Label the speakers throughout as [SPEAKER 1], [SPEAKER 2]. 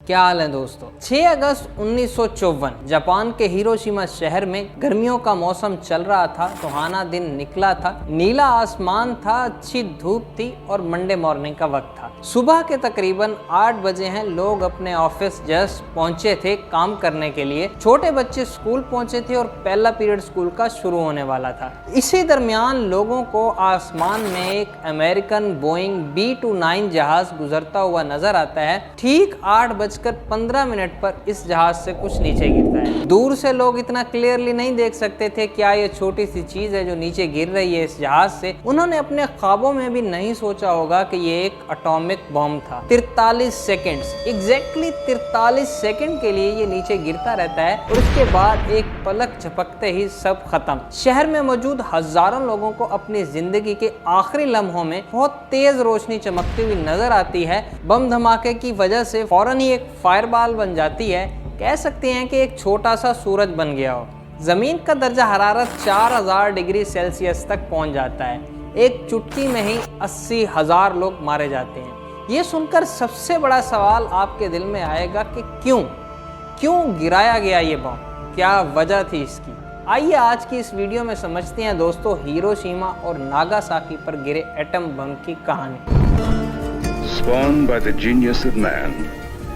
[SPEAKER 1] क्या हाल है दोस्तों। 6 अगस्त 1954 जापान के हिरोशिमा शहर में गर्मियों का मौसम चल रहा था। सुहाना दिन निकला था, नीला आसमान था, अच्छी धूप थी और मंडे मॉर्निंग का वक्त था। सुबह के तकरीबन 8 बजे हैं। लोग अपने ऑफिस जस्ट पहुंचे थे काम करने के लिए। छोटे बच्चे स्कूल पहुंचे थे और पहला पीरियड स्कूल का शुरू होने वाला था। इसी दरमियान लोगों को आसमान में एक अमेरिकन बोइंग B-29 जहाज गुजरता हुआ नजर आता है। ठीक 8:15 पर इस जहाज से कुछ नीचे गिरता है। दूर से लोग इतना क्लियरली नहीं देख सकते थे क्या ये छोटी सी चीज है जो नीचे गिर रही है इस जहाज से। उन्होंने अपने ख्वाबों में भी नहीं सोचा होगा कि ये एक एटॉमिक बम था। 43 सेकंड्स, एग्जैक्टली 43 सेकंड के लिए ये नीचे गिरता रहता है और उसके बाद एक पलक झपकते ही सब खत्म। शहर में मौजूद हजारों लोगों को अपनी जिंदगी के आखिरी लम्हों में बहुत तेज रोशनी चमकती हुई नजर आती है। बम धमाके की वजह से फौरन ही एक फायरबॉल बन जाती है। कह सकते हैं कि एक छोटा सा सूरज बन गया हो। जमीन का दर्जा हरारत 4000 डिग्री सेल्सियस तक पहुंच जाता है। एक चुटकी में ही 80,000 लोग मारे जाते हैं। ये सुनकर सबसे बड़ा सवाल आपके दिल में आएगा कि क्यों गिराया गया ये बम, क्या वजह थी इसकी। आइए आज की इस वीडियो में समझते हैं दोस्तों हिरोशिमा और नागासाकी पर गिरे एटम बम की कहानी।
[SPEAKER 2] Spawned by the genius of man,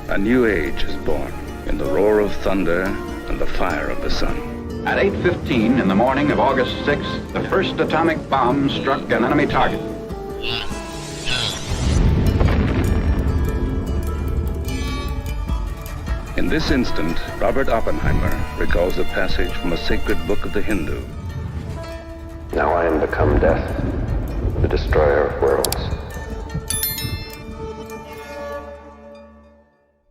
[SPEAKER 2] a new age is born in the roar of thunder and the fire of the sun.
[SPEAKER 3] At 8:15 in the morning of August 6th, the first atomic bomb struck an enemy target.
[SPEAKER 2] In this instant, Robert Oppenheimer recalls a passage from a sacred book of the Hindu.
[SPEAKER 4] Now I am become death, the destroyer of worlds.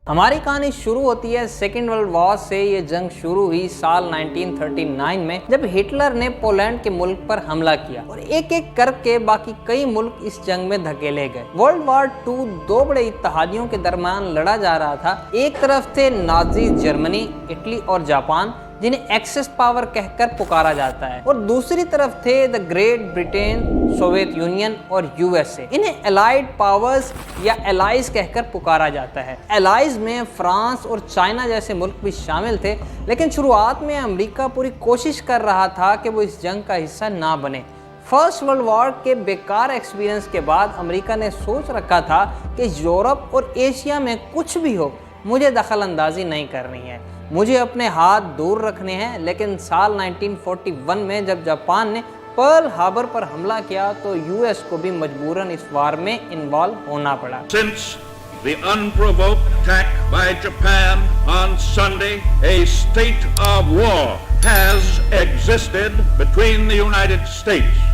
[SPEAKER 1] हमारी कहानी शुरू होती है second world war से। ये जंग शुरू हुई साल 1939 में जब हिटलर ने पोलैंड के मुल्क पर हमला किया और एक एक करके बाकी कई मुल्क इस जंग में धकेले गए। वर्ल्ड वॉर 2 दो बड़े इत्तेहादियों के दरमियान लड़ा जा रहा था। एक तरफ थे नाजी जर्मनी, इटली और जापान जिन्हें एक्सेस पावर कहकर पुकारा जाता है, और दूसरी तरफ थे the great Britain, Soviet union और यूएसए। इन्हें एलाइड पावर्स या एलाइज कहकर पुकारा जाता है। एलाइज में फ्रांस और चाइना जैसे मुल्क भी शामिल थे, लेकिन शुरुआत में अमेरिका पूरी कोशिश कर रहा था कि वो इस जंग का हिस्सा ना बने। फर्स्ट वर्ल्ड वॉर के बेकार एक्सपीरियंस के बाद अमेरिका ने सोच रखा था कि यूरोप और एशिया में कुछ भी हो, मुझे दखल अंदाजी नहीं करनी है, मुझे अपने हाथ दूर रखने हैं। लेकिन साल 1941 में जब जापान ने पर्ल हार्बर पर हमला किया तो यूएस को भी मजबूरन इस वार में इन्वॉल्व होना पड़ा।
[SPEAKER 5] Since the unprovoked attack by Japan on Sunday, a state of war has existed between the United States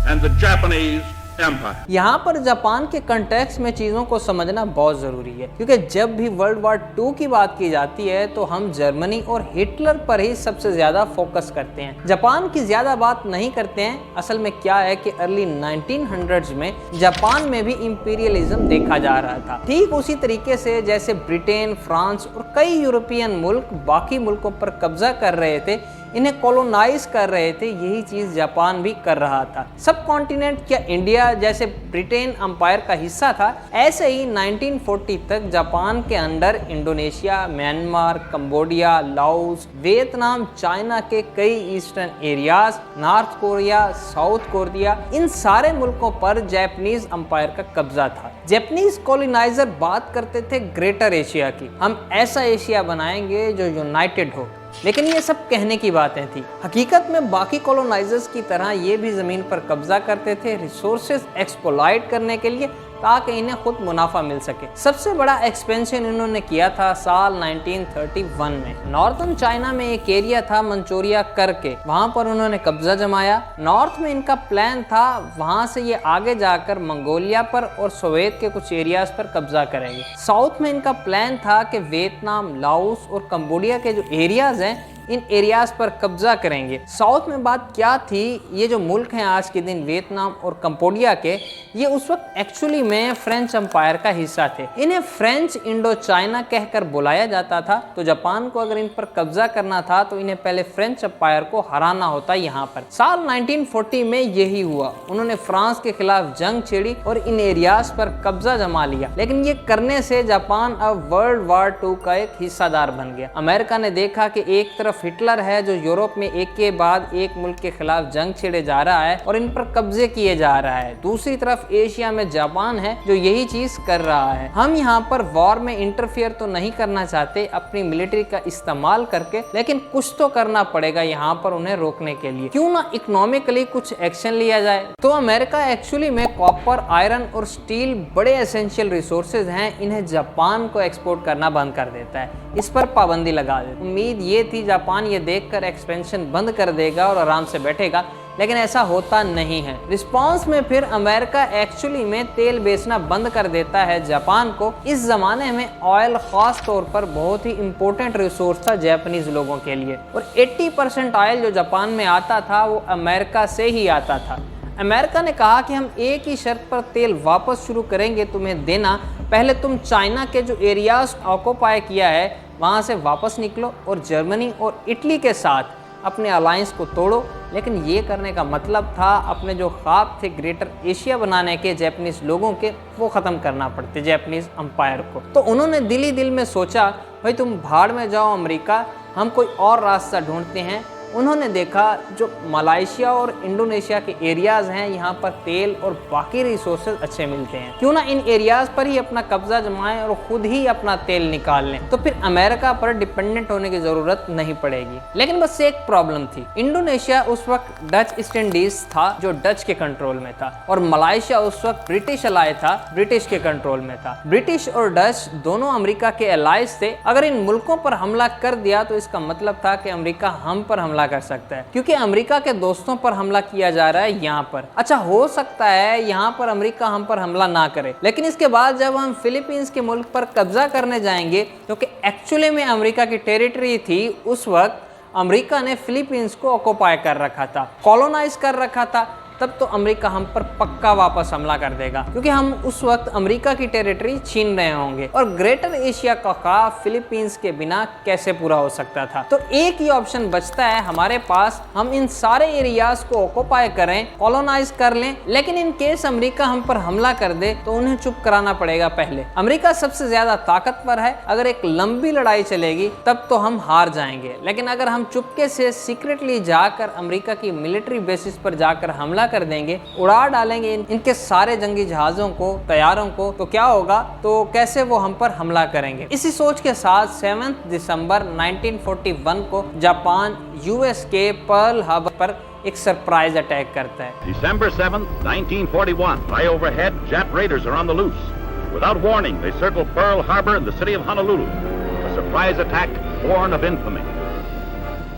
[SPEAKER 5] and the Japanese Empire.
[SPEAKER 1] यहाँ पर जापान के कंटेक्स्ट में चीजों को समझना बहुत जरूरी है, क्योंकि जब भी वर्ल्ड वॉर 2 की बात की जाती है तो हम जर्मनी और हिटलर पर ही सबसे ज्यादा फोकस करते हैं, जापान की ज्यादा बात नहीं करते हैं। असल में क्या है कि अर्ली 1900s में जापान में भी इंपीरियलिज्म देखा जा रहा था, ठीक उसी तरीके से जैसे ब्रिटेन, फ्रांस और कई यूरोपियन मुल्क बाकी मुल्कों पर कब्जा कर रहे थे, इन्हें कॉलोनाइज कर रहे थे। यही चीज जापान भी कर रहा था। सब कॉन्टिनेंट या इंडिया जैसे ब्रिटेन अंपायर का हिस्सा था, ऐसे ही 1940 तक जापान के under Indonesia, Myanmar, Cambodia, Laos, Vietnam, China के कई eastern areas, North Korea, South Korea, इन सारे मुल्कों पर जापानीज अंपायर का कब्जा था। जापानीज कॉलोनाइजर बात करते थे ग्रेटर एशिया की, हम ऐसा एशिया बनाएंगे जो यूनाइटेड हो। लेकिन ये सब कहने की बातें थी। हकीकत में बाकी कॉलोनाइजर्स की तरह ये भी जमीन पर कब्जा करते थे रिसोर्सेज एक्सप्लॉइट करने के लिए, ताकि इन्हें खुद मुनाफा मिल सके। सबसे बड़ा एक्सपेंशन इन्होंने किया था साल 1931 में। नॉर्थन चाइना में एक एरिया था मंचूरिया करके, वहां पर उन्होंने कब्जा जमाया। नॉर्थ में इनका प्लान था वहां से ये आगे जाकर मंगोलिया पर और सोवियत के कुछ एरियाज पर कब्जा करेंगे। साउथ में इनका प्लान था कि वियतनाम, लाओस और कंबोडिया के जो एरियाज हैं इन एरियाज पर कब्जा करेंगे। साउथ में बात क्या थी, ये जो मुल्क हैं आज के दिन वियतनाम और कंबोडिया के, ये उस वक्त एक्चुअली में फ्रेंच एम्पायर का हिस्सा थे। इन्हें फ्रेंच इंडो चाइना कहकर बुलाया जाता था। तो जापान को अगर इन पर कब्जा करना था तो इन्हें पहले फ्रेंच एम्पायर को हराना होता यहाँ पर। साल 1940 में यही हुआ। उन्होंने फ्रांस के खिलाफ जंग छेड़ी और इन एरियाज पर कब्जा जमा लिया। लेकिन ये करने से जापान अब वर्ल्ड वॉर 2 का एक हिस्सेदार बन गया। अमेरिका ने देखा कि एक तरफ हिटलर है जो यूरोप में एक के बाद एक मुल्क के खिलाफ जंग छेड़े जा रहा है और इन पर कब्जे किए जा रहा है, दूसरी तरफ एशिया में जापान है जो यही चीज कर रहा है। हम यहाँ पर वॉर में इंटरफियर तो नहीं करना चाहते अपनी मिलिट्री का इस्तेमाल करके, लेकिन कुछ तो करना पड़ेगा यहाँ पर उन्हें रोकने के लिए। क्यों ना इकोनॉमिकली कुछ एक्शन लिया जाए। तो अमेरिका एक्चुअली में कॉपर, आयरन और स्टील बड़े एसेंशियल रिसोर्सेज हैं, इन्हें जापान को एक्सपोर्ट करना बंद कर देता है, इस पर पाबंदी लगा देता है। उम्मीद ये थी जापान ये देखकर एक्सपेंशन बंद कर देगा और आराम से बैठेगा, लेकिन ऐसा होता नहीं है। रिस्पांस में फिर अमेरिका एक्चुअली में तेल बेचना बंद कर देता है जापान को। इस जमाने में ऑयल खास तौर पर बहुत ही इंपॉर्टेंट रिसोर्स था जापानीज लोगों के लिए, और 80% ऑयल जो जापान में आता था वो अमेरिका से ही आता था। अमेरिका ने कहा कि हम एक ही शर्त पर तेल वापस शुरू करेंगे तुम्हें देना, पहले तुम चाइना के जो एरियाज ऑक्युपाई किया है वहाँ से वापस निकलो और जर्मनी और इटली के साथ अपने अलायंस को तोड़ो। लेकिन ये करने का मतलब था अपने जो ख्वाब थे ग्रेटर एशिया बनाने के जापानीज लोगों के, वो ख़त्म करना पड़ते जापानीज एम्पायर को। तो उन्होंने दिल ही दिल में सोचा भाई तुम भाड़ में जाओ अमेरिका, हम कोई और रास्ता ढूंढते हैं। उन्होंने देखा जो मलेशिया और इंडोनेशिया के एरियाज हैं यहाँ पर तेल और बाकी रिसोर्सेज अच्छे मिलते हैं, क्यों ना इन एरियाज पर ही अपना कब्जा जमाएं और खुद ही अपना तेल निकाल लें, तो फिर अमेरिका पर डिपेंडेंट होने की जरूरत नहीं पड़ेगी। लेकिन बस एक प्रॉब्लम थी, इंडोनेशिया उस वक्त डच ईस्ट इंडीज था जो डच के कंट्रोल में था, और मलेशिया उस वक्त ब्रिटिश अलाय था, ब्रिटिश के कंट्रोल में था। ब्रिटिश और डच दोनों अमेरिका के अलाइज थे। अगर इन मुल्कों पर हमला कर दिया तो इसका मतलब था कि अमेरिका हम पर हमला कर सकता है, क्योंकि अमेरिका के दोस्तों पर हमला किया जा रहा है यहाँ पर। अच्छा, हो सकता है यहाँ पर अमेरिका हम पर हमला ना करे, लेकिन इसके बाद जब हम फिलीपींस के मुल्क पर कब्जा करने जाएंगे, क्योंकि एक्चुअली में अमेरिका की टेरिटरी थी, उस वक्त अमेरिका ने फिलीपींस को ऑक्युपाई कर रखा था, कॉलोनाइज कर रखा था, तब तो अमेरिका हम पर पक्का वापस हमला कर देगा, क्योंकि हम उस वक्त अमेरिका की टेरिटरी छीन रहे होंगे। और ग्रेटर एशिया का ख्वाब फिलीपींस के बिना कैसे पूरा हो सकता था। तो एक ही ऑप्शन बचता है हमारे पास, हम इन सारे एरियाज को ऑक्युपाई करें, कॉलोनाइज कर लें, लेकिन इन केस अमेरिका हम पर हमला कर दे तो उन्हें चुप कराना पड़ेगा पहले। अमेरिका सबसे ज्यादा ताकतवर है, अगर एक लंबी लड़ाई चलेगी तब तो हम हार जाएंगे, लेकिन अगर हम चुपके से सीक्रेटली जाकर अमेरिका की मिलिट्री बेसिस पर जाकर हमला कर देंगे, उड़ा डालेंगे इनके सारे जंगी जहाजों को, तैयारों को, तो क्या होगा, तो कैसे वो हम पर हमला करेंगे। इसी सोच के साथ 7 दिसंबर 1941 को जापान यूएस के पर्ल हार्बर पर एक सरप्राइज अटैक करता है।
[SPEAKER 6] December 7th, 1941. High overhead, Jap raiders are on the loose. Without warning, they circle Pearl Harbor and the city of Honolulu. A surprise attack born of infamy.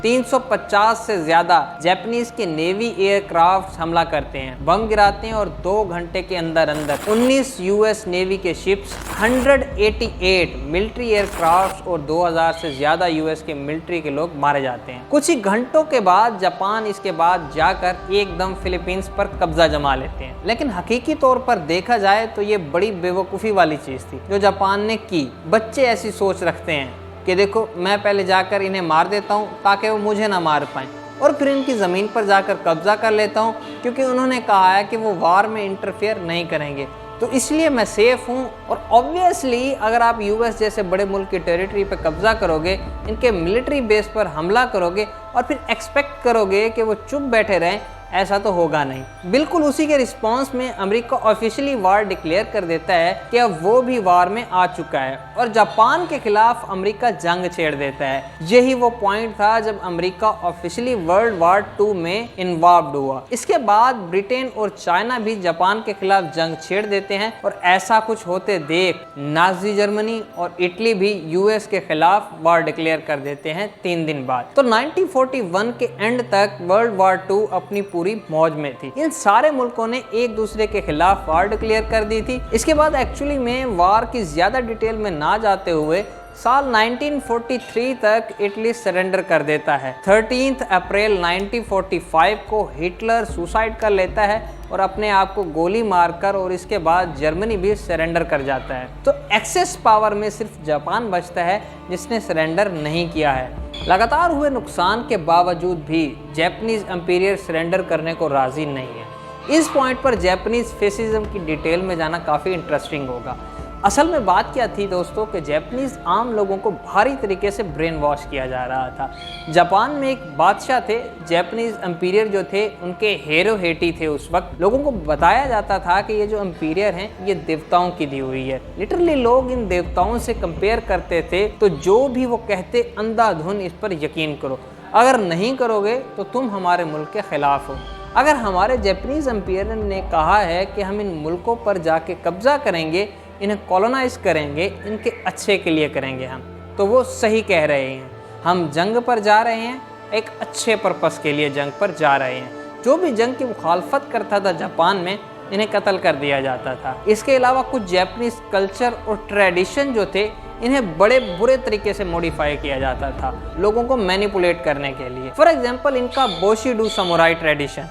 [SPEAKER 1] 350 से ज्यादा Japanese के navy aircraft हमला करते हैं, बम गिराते हैं, और 2 घंटे के अंदर अंदर 19 यूएस नेवी के शिप्स, 188 मिलिट्री एयरक्राफ्ट और 2000 से ज्यादा यूएस के मिलिट्री के लोग मारे जाते हैं। कुछ ही घंटों के बाद जापान इसके बाद जाकर एकदम फिलीपींस पर कब्जा जमा लेते हैं। लेकिन हकीकी तौर पर देखा जाए तो ये बड़ी बेवकूफ़ी वाली चीज़ थी जो जापान ने की। बच्चे ऐसी सोच रखते हैं कि देखो मैं पहले जाकर इन्हें मार देता हूँ ताकि वो मुझे ना मार पाएँ, और फिर इनकी ज़मीन पर जाकर कब्जा कर लेता हूँ, क्योंकि उन्होंने कहा है कि वो वार में इंटरफेयर नहीं करेंगे, तो इसलिए मैं सेफ हूँ। और ऑब्वियसली अगर आप यूएस जैसे बड़े मुल्क की टेरिटरी पर कब्जा करोगे, इनके मिलिट्री बेस पर हमला करोगे और फिर एक्सपेक्ट करोगे कि वो चुप बैठे रहें, ऐसा तो होगा नहीं। बिल्कुल उसी के रिस्पांस में अमेरिका ऑफिशियली वार डिक्लेयर कर देता है कि अब वो भी वार में आ चुका है और जापान के खिलाफ अमेरिका जंग छेड़ देता है। यही वो पॉइंट था जब अमेरिका ऑफिशियली वर्ल्ड वॉर 2 में इन्वॉल्व हुआ। इसके बाद ब्रिटेन और चाइना भी जापान के खिलाफ जंग छेड़ देते हैं, और ऐसा कुछ होते देख नाजी जर्मनी और इटली भी यूएस के खिलाफ वार डिक्लेयर कर देते हैं 3 दिन बाद। तो 1941 के एंड तक वर्ल्ड वॉर 2 अपनी पूरी मौज में थी। इन सारे मुल्कों ने एक दूसरे के खिलाफ वार डिक्लेयर कर दी थी। इसके बाद एक्चुअली में वार की ज्यादा डिटेल में ना जाते हुए साल 1943 तक इटली सरेंडर कर देता है। 13 अप्रैल 1945 को हिटलर सुसाइड कर लेता है और अपने आप को गोली मारकर, और इसके बाद जर्मनी भी सरेंडर कर जाता है। तो एक्सेस पावर में सिर्फ जापान बचता है जिसने सरेंडर नहीं किया है। लगातार हुए नुकसान के बावजूद भी जापानीज एम्पायर सरेंडर करने को राजी नहीं है। इस पॉइंट पर जापानीज फेसिज्म की डिटेल में जाना काफ़ी इंटरेस्टिंग होगा। असल में बात क्या थी दोस्तों कि जापानीज आम लोगों को भारी तरीके से ब्रेन वॉश किया जा रहा था। जापान में एक बादशाह थे, जापानीज एम्पायर जो थे उनके हेरोहेटी थे। उस वक्त लोगों को बताया जाता था कि ये जो एम्पायर हैं ये देवताओं की दी हुई है। लिटरली लोग इन देवताओं से कंपेयर करते थे, तो जो भी वो कहते अंधाधुन इस पर यकीन करो, अगर नहीं करोगे तो तुम हमारे मुल्क के खिलाफ हो। अगर हमारे जापानीज एम्पायर ने कहा है कि हम इन मुल्कों पर जाके कब्जा करेंगे, इन्हें कॉलोनाइज करेंगे, इनके अच्छे के लिए करेंगे हम, तो वो सही कह रहे हैं। हम जंग पर जा रहे हैं, एक अच्छे पर्पस के लिए जंग पर जा रहे हैं। जो भी जंग की मुखालफत करता था जापान में, इन्हें कत्ल कर दिया जाता था। इसके अलावा कुछ जापानीज कल्चर और ट्रेडिशन जो थे, इन्हें बड़े बुरे तरीके से मॉडिफाई किया जाता था लोगों को मैनिपुलेट करने के लिए। फॉर एग्जाम्पल इनका बोशिडू समुराई ट्रेडिशन,